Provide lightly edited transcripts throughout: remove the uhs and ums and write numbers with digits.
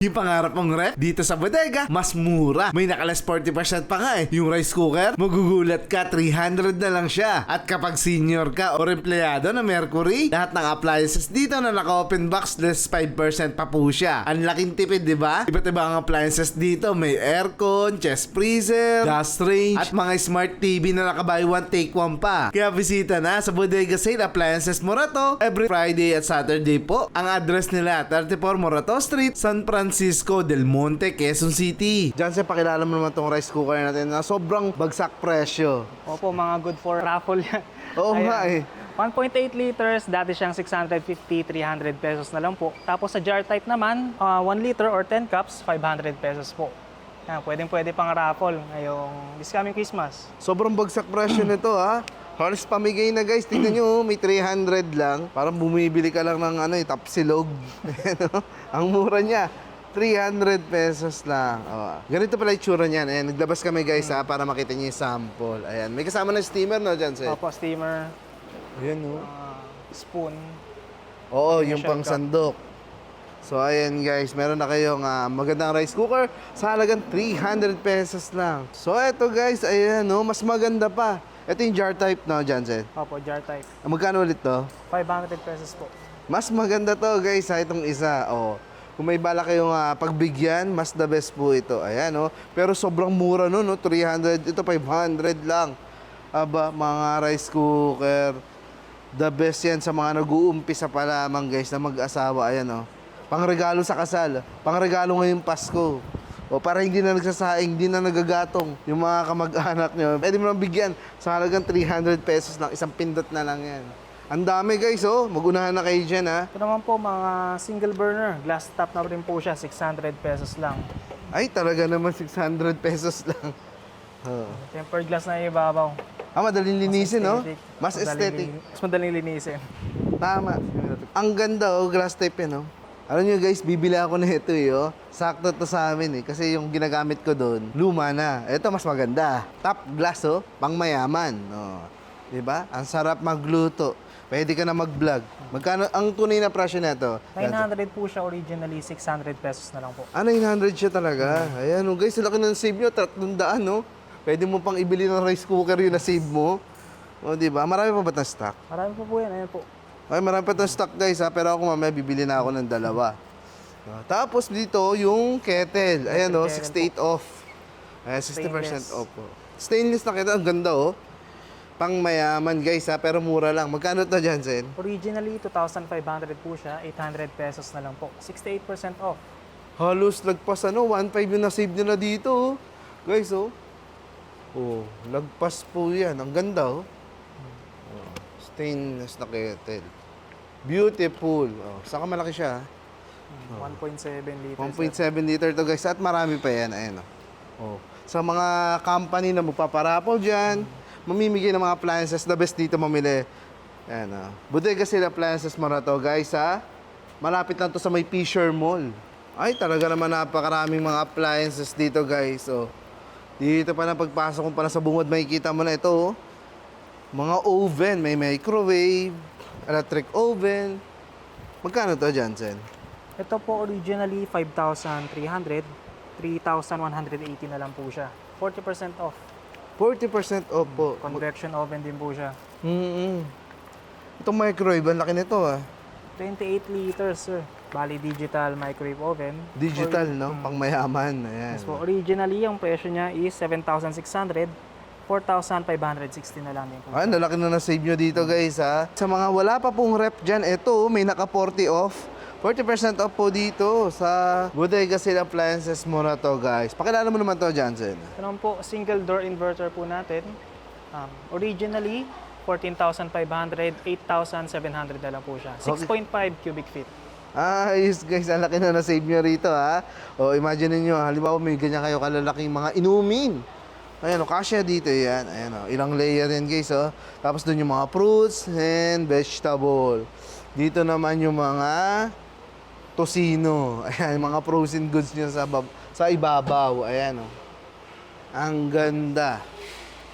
Yung pangarap mong ref dito sa bodega, mas mura. May nakalas 40% pa nga eh. Yung rice cooker, magugulat ka, 300 na lang siya. At kapag senior ka o empleyado na Mercury, lahat ng appliances dito na naka-open box, less 5% pa po siya. Ang laking tipid, di ba? Iba't iba ang appliances dito. May aircon, chest freezer, gas range, at mga smart TV na naka-buy one, take one pa. Kaya bisita na sa Bodega Sale Appliances Morato every Friday at Saturday po. Ang address nila, 34 Morato Street, San Francisco del Monte, Quezon City. Diyan sa pakilala mo naman tong rice cooker natin na sobrang bagsak presyo. Opo, mga good for raffle yan. Oo nga eh. 1.8 liters, dati siyang 650, 300 pesos na lang po. Tapos sa jar type naman, 1 liter or 10 cups, 500 pesos po. Yan, pwede pang raffle ngayong this coming Christmas. Sobrang bagsak presyo nito ha. Halos pamigay na guys. Tingnan nyo, may 300 lang. Parang bumibili ka lang ng tapsilog. Ang mura niya. 300 pesos lang. Oh. Ganito pala yung tsura niyan. Ayan, naglabas kami guys ha, para makita niyo yung sample. Ayan, may kasama na steamer no, Jansen? Opo, steamer, Ayan no. spoon. Oo, yung Measure pang cup. sandok. So ayan guys, meron na kayong magandang rice cooker sa halagang 300 pesos lang. So eto guys, ayan no, mas maganda pa. Ito yung jar type no, Jansen? Opo, jar type. Magkano ulit to? 500 pesos po. Mas maganda to guys ha, itong isa. Oh. Kung may bala kayong pagbigyan, mas the best po ito. Ayan oh. Pero sobrang mura no, 300. Ito 500 lang. Aba, mga rice cooker. The best yan sa mga nag-uumpisa pa lamang guys na mag-asawa. Ayan oh. Pangregalo sa kasal. Pangregalo ngayong Pasko. O para hindi na nagsasaing, hindi na nagagatong yung mga kamag-anak nyo. Pwede mo nang bigyan sa halagang 300 pesos lang. Isang pindot na lang yan. Ang dami guys, oh. Magunahan na kayo dyan, ha. Ito naman po, mga single burner. Glass top na rin po siya, 600 pesos lang. Ay, talaga naman 600 pesos lang. Oh. Tempered glass na ibabaw. Madaling linisin, no? Mas aesthetic. Mas madaling linisin. Tama. Ang ganda, oh. Glass type yan, oh. Alam nyo guys, bibili ako na ito, oh. Sakto to sa amin, eh. Kasi yung ginagamit ko doon, luma na. Ito, mas maganda. Top glass, oh. Pang mayaman. Oh. Diba? Ang sarap magluto. Pwede ka na mag-vlog. Magkano ang tunay na presyo nito? 900 po siya originally, 600 pesos na lang po. 900 siya talaga. Ayan, oh, guys, laki ng save nyo. 300, no? Pwede mo pang ibili ng rice cooker yung na-save mo. O, diba? Marami pa ba na stock? Marami po yan, ayan po. Ay, marami pa itong stock, guys, ha? Pero ako mamaya bibili na ako ng dalawa. Tapos dito, yung kettle. Ayan, oh, 68 off. Ayan, 60% off po. Stainless na kettle. Ang ganda, oh. Pang mayaman, guys, ha? Pero mura lang. Magkano to, Jansen? Originally, 2,500 po siya, 800 pesos na lang po. 68% off. Halos lagpas 1.5 yung na-save nila dito, oh. Guys, oh. Oh, lagpas po yan. Ang ganda, oh. Oh, stainless na kettle. Beautiful. Oh, saka malaki siya, 1.7 liters. 1.7 liter to, guys. At marami pa yan. Ayan, oh. Sa mga company na magpaparapol dyan, mamimigay ng mga appliances, the best dito mamili. Ayan, oh. Bodega Sale Appliances Morato, guys, ha. Malapit lang to sa may Fisher Mall. Ay, talaga naman napakaraming mga appliances dito, guys. Oh. Dito pa na pagpasok ko pa na sa bungod, makikita mo na ito, oh. Mga oven, may microwave, electric oven. Magkano to, Jansen? Ito po originally 5,300, 3,180 na lang po siya. 40% off. 40% off po. Convection oven din po siya. Itong microwave, ang laki nito, ah. 28 liters, sir. Bali, digital microwave oven. Digital, no? Pang mayaman. Ayan. Yes po. Originally, ang presyo niya is 7,600, 4,560 na lang din po. Ay, nalaki na na-save nyo dito, guys, ha? Sa mga wala pa pong rep dyan, ito, may naka 40 off. 40% off po dito sa Bodega Sale Appliances Morato, guys. Pakilala mo naman to, Jansen. Ito naman po, single door inverter po natin. Originally, 14,500, 8,700 na lang po siya. 6.5 cubic feet. Ayos, guys. Ang laki na na-save nyo rito, ha? O, imagine niyo halimbawa may ganyan kayo kalalaking mga inumin. Ayan, o, kasya dito yan. Ayan, o, ilang layer yan, guys, o. Tapos doon yung mga fruits and vegetable. Dito naman yung mga tosino. Ayan, mga frozen goods nyo sa ibabaw. Ayan, o. Ang ganda.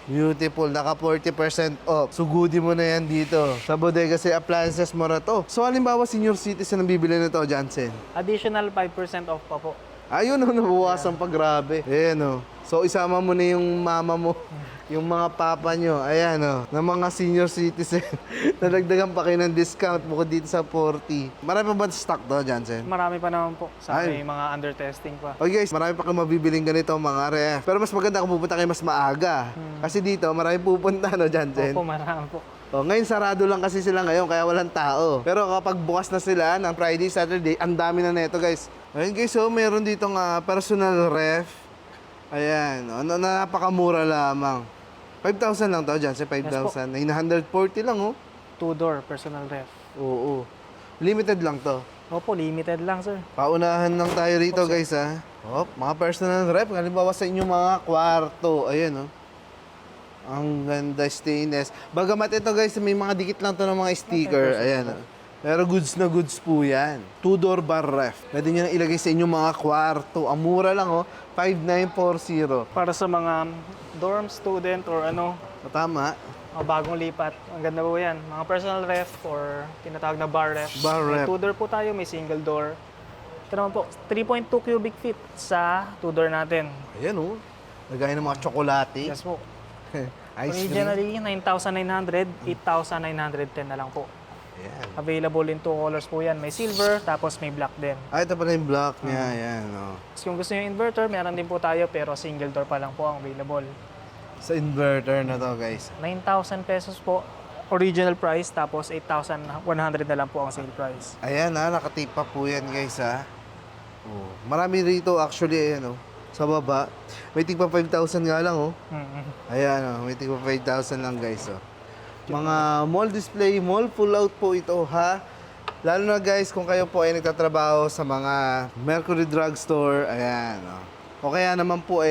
Beautiful, naka 40% off. Sugudi mo na yan dito. Sa Bodega si Appliances mo na to. So halimbawa senior citizen ang bibili nito, Jansen. Additional 5% off pa po. Ayun o, nabawasan pa, grabe. Ayan o. So isama mo na yung mama mo, yung mga papa nyo. Ayan o, ng mga senior citizen. Nadagdagan pa kayo ng discount bukod dito sa 40. Marami pa ba stock to, Jansen? Marami pa naman po. Sa Ay. may mga under testing pa. Okay guys, marami pa kayong mabibiling ganito mga ref. Pero mas maganda kung pupunta kayo mas maaga. Kasi dito, marami pupunta, no, Jansen? Opo, marami po. Oh, ngayon sarado lang kasi sila ngayon kaya walang tao. Pero kapag bukas na sila ng Friday, Saturday, ang dami na neto guys. Ayun guys, so meron dito nga personal ref. Ayan, napakamura lamang. 5,000 lang to dyan, sa 5,000. 940 lang oh. 2-door personal ref. Oo. Limited lang to. Opo, limited lang, sir. Paunahan lang tayo rito guys ha. Oh, mga personal ref, halimbawa sa inyong mga kwarto. Ayan oh. Ang ganda stainless. Bagamat ito guys, may mga dikit lang to ng mga sticker. Ayan. Pero goods na goods po yan. 2-door bar ref. Pwede nyo na ilagay sa inyong mga kwarto. Ang mura lang oh. 5,940. Para sa mga dorm student or ano, Tama. mga bagong lipat. Ang ganda po yan. Mga personal ref or tinatawag na bar ref. Bar May ref. 2-door po tayo, may single door. Ito naman po, 3.2 cubic feet sa 2-door natin. Ayan oh. Lagay ng mga tsokolate. Yes po. Ice cream. Originally, 9,900, 8,910 na lang po. Ayan. Available in 2 colors po yan. May silver, tapos may black din. Ah, ito pala yung block niya. Ayan oh. Tapos kung gusto nyo inverter, meron din po tayo pero single door pa lang po ang available. Sa inverter na to guys. 9,000 pesos po original price, tapos 8,100 na lang po ang sale price. Ayan ha, nakatape pa po yan guys ha. Oh. Marami rito actually ayan oh. Sa baba. May tigpa 5,000 nga lang oh. Ayan oh, may tigpa 5,000 lang guys oh. Mga mall display, mall pull out po ito ha. Lalo na guys kung kayo po ay nagtatrabaho sa mga Mercury Drugstore, ayan oh. O kaya naman po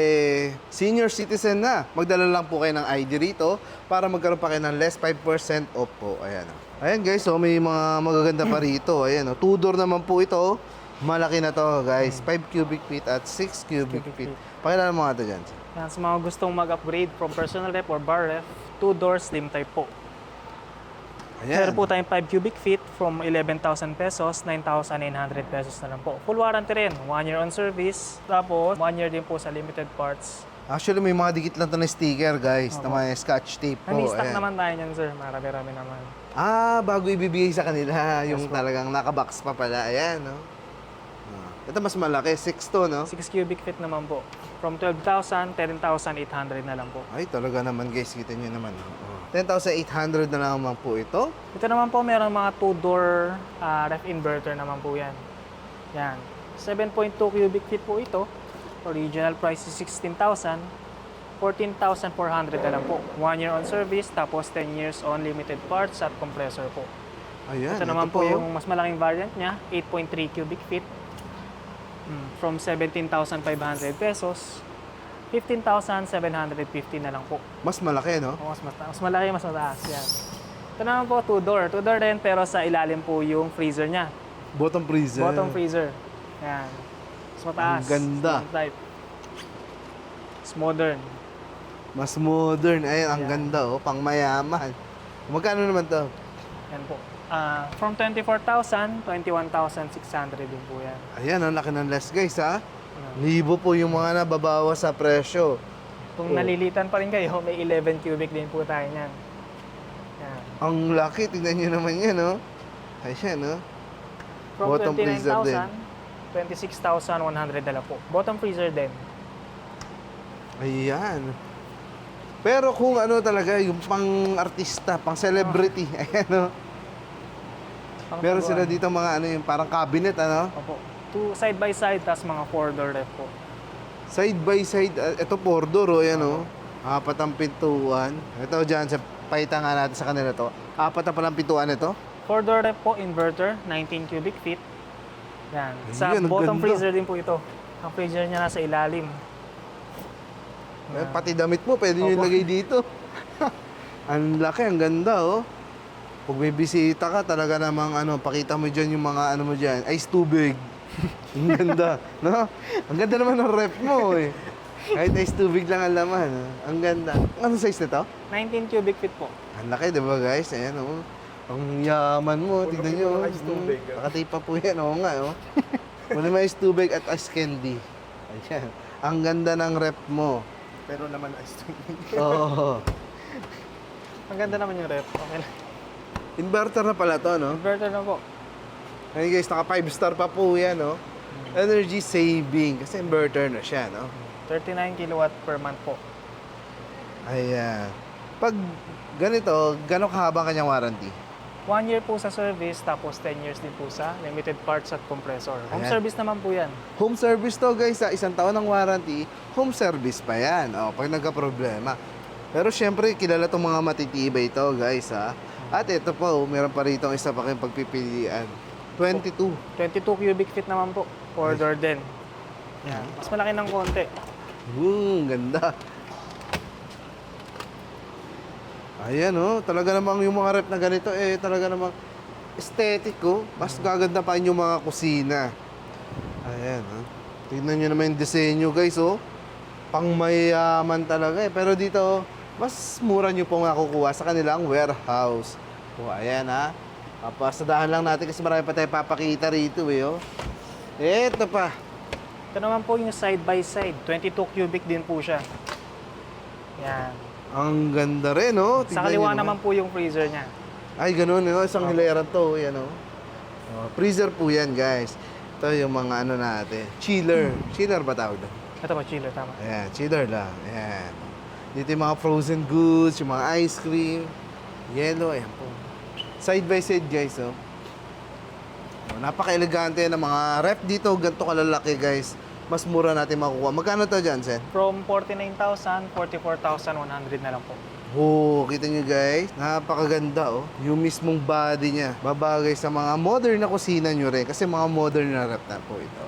senior citizen na. Magdala lang po kayo ng ID rito para magkaroon pa kayo ng less 5% off po. Ayan oh. Ayan guys, oh, may mga magaganda pa rito. Ayan oh, 2-door naman po ito. Malaki na to guys, 5 cubic feet at 6 cubic feet. Pakilala mo nga ito dyan. Yan, sa mga gustong mag-upgrade from personal ref or bar ref, 2-door slim type po. Meron Ayan. po tayong 5 cubic feet from 11,000 pesos, 9,900 pesos na lang po. Full warranty rin, 1 year on service, tapos 1 year din po sa limited parts. Actually, may mga dikit lang to na sticker guys, na mga scotch tape po. May stock Ayan. naman tayo niyan, sir. Marami-rami naman. Ah, bago ibibigay sa kanila, yung talagang nakabox pa pala. Ayan, no? Ito mas malaki, 6 to, no? 6 cubic feet naman po. From 12,000, 10,800 na lang po. Ay, talaga naman guys, kita nyo naman. 10,800 na naman po ito. Ito naman po, meron mga 2-door ref inverter naman po yan. Yan. 7.2 cubic feet po ito. Original price is 16,000. 14,400 na lang po. 1 year on service, tapos 10 years on limited parts at compressor po. Ayan, Ito naman po yung mas malaking variant niya, 8.3 cubic feet. From 17,500 pesos, 15,750 na lang po. Mas malaki, no? O, mas malaki, mas mataas yan. Ito naman po, 2-door. 2-door din, pero sa ilalim po yung freezer niya. Bottom freezer. Bottom freezer. Yan. Mas mataas. Ang ganda. Slim type. It's modern. Mas modern. Ayan, ang Ayan. ganda, oh. Pang mayaman. Magkano naman to? Yan po. From 24,000, 21,600 din po yan. Ayan, ang laki ng less, guys, ha? Libo po yung mga nababawas sa presyo. Kung Oh. nalilitan pa rin kayo, may 11 cubic din po tayo niyan. Ang laki, tignan nyo naman yan, no? Ayan, no? From Bottom freezer din. 29,000, 26,100 na lang po. Bottom freezer din. Ayan. Pero kung ano talaga, yung pang-artista, pang-celebrity, ayan, no? Meron sila dito mga ano yung parang cabinet, ano? Opo. 2 side by side, tas mga 4-door ref po. Side by side, ito 4-door, oh, ayan, oh. Apat ang pintuan. Ito dyan, sa paita nga natin sa kanila to. Apat na palang pintuan ito. 4-door ref po, inverter, 19 cubic feet. Yan. Sa Ayun, ang bottom ganda. freezer din po ito. Ang freezer niya nasa ilalim. Pati damit mo, pwede nyo Opo. ilagay dito. Ang laki, ang ganda, oh. Pag may bisita ka, talaga namang ano, pakita mo dyan yung mga ano mo dyan. Ice tubig. Ang ganda, no? Ang ganda naman ng ref mo, eh. Kahit ice tubig lang ang laman. Ang ganda. Anong size nito? 19 cubic feet po. Ang laki, di ba guys? Ayan, oh. Ang yaman mo. Tignan nyo. Ice tubig. Nakatape pa po yan. Oo nga, oh. Muna may ice tubig at ice candy. Ayan. Ang ganda ng rep mo. Pero naman ice tubig. Oo. Ang ganda naman yung ref. Okay lang. Inverter na pala to, no? Inverter na po. Ayun guys, naka 5 star pa po yan, no? Energy saving. Kasi inverter na siya, no? 39 kilowatt per month po. Ayan. Pag ganito, gano'ng kahaba ang kanyang warranty? 1 year po sa service, tapos 10 years din po sa limited parts at compressor. Home Ayan. service naman po yan. Home service to guys, sa 1 taon ng warranty, home service pa yan. O, pag nagka-problema. Pero syempre, kilala tong mga matitibay ito guys, ha? At ito po, meron pa rito isa pa kayong pagpipilian. 22. 22 cubic feet naman po. Order din. Yan. Mas malaki ng konti. Ganda. Ayan, oh. Talaga namang yung mga rep na ganito, talaga namang aesthetic, oh. Mas gaganda pa yung mga kusina. Ayan, oh. Tignan nyo naman yung disenyo, guys, oh. Pangmayaman talaga, eh. Pero dito, mas mura nyo pong makukuha sa kanilang warehouse. Oh, ayan, ha. Pasadahan lang natin kasi marami pa tayo papakita rito, eh, oh. Eto pa. Ito naman po yung side by side. 22 cubic din po siya. Yan. Ang ganda rin, oh. Sa Tignan kaliwa nyo naman po yung freezer niya. Ay, ganun, no? Isang hilera to, yan, oh. Freezer po yan, guys. Ito yung mga ano natin. Chiller. Chiller ba tawag doon? Ito po, chiller, tama. Ayan, chiller lang. Ayan. Dito yung mga frozen goods, yung mga ice cream, yellow, ayan po. Side by side, guys, oh. Napaka-elegante ng mga rep dito. Ganito kalalaki, guys. Mas mura natin makukuha. Magkano to, Jansen? From 49,000, 44,100 na lang po. Oh, kita nyo guys, napakaganda oh. Yung mismong body niya, babagay sa mga modern na kusina nyo rin. Kasi mga modern na rep na po ito.